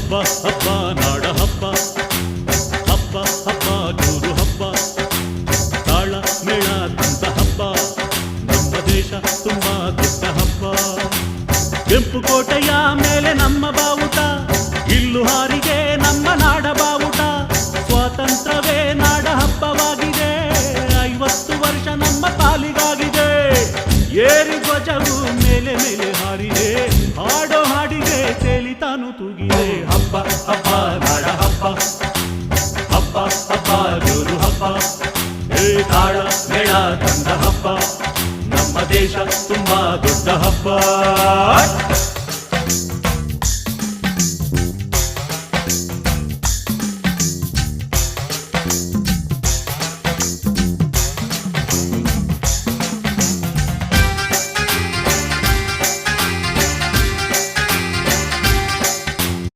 ಹಬ್ಬ ಹಬ್ಬ ನಾಡ ಹಬ್ಬ, ಹಬ್ಬ ಹಬ್ಬ ಜೋರು ಹಬ್ಬ, ತಾಳ ಮೇಳ ತಂದ ಹಬ್ಬ, ನಮ್ಮ ದೇಶ ತುಂಬಾ ದೊಡ್ಡ ಹಬ್ಬ. ಕೆಂಪು ಕೋಟೆಯ ಮೇಲೆ ನಮ್ಮ ಬಾವುಟ, ಇಲ್ಲು ಹಾರಿಗೆ ನಮ್ಮ ನಾಡ ಬಾವುಟ. ಸ್ವಾತಂತ್ರ್ಯವೇ ನಾಡ ಹಬ್ಬವಾಗಿದೆ, 50 ವರ್ಷ ನಮ್ಮ ಪಾಲಿಗಾಗಿದೆ. ಏರಿ ಧ್ವಜವು ಮೇಲೆ ಮೇಲೆ ಹಾರಿದೆ, ಹಾಡೋ ಹಾಡಿಗೆ ತೇಲಿ ತಾನು ತೂಗಿದೆ. ಹಬ್ಬ ಹಬ್ಬ ನಾಡ ಹಬ್ಬ, ಹಬ್ಬ ಹಬ್ಬ ಜೋರು ಹಬ್ಬ, ಏ ತಾಳ ಮೇಳ ತಂದ ಹಬ್ಬ, ನಮ್ಮ ದೇಶ ತುಂಬಾ ದೊಡ್ಡ ಹಬ್ಬ.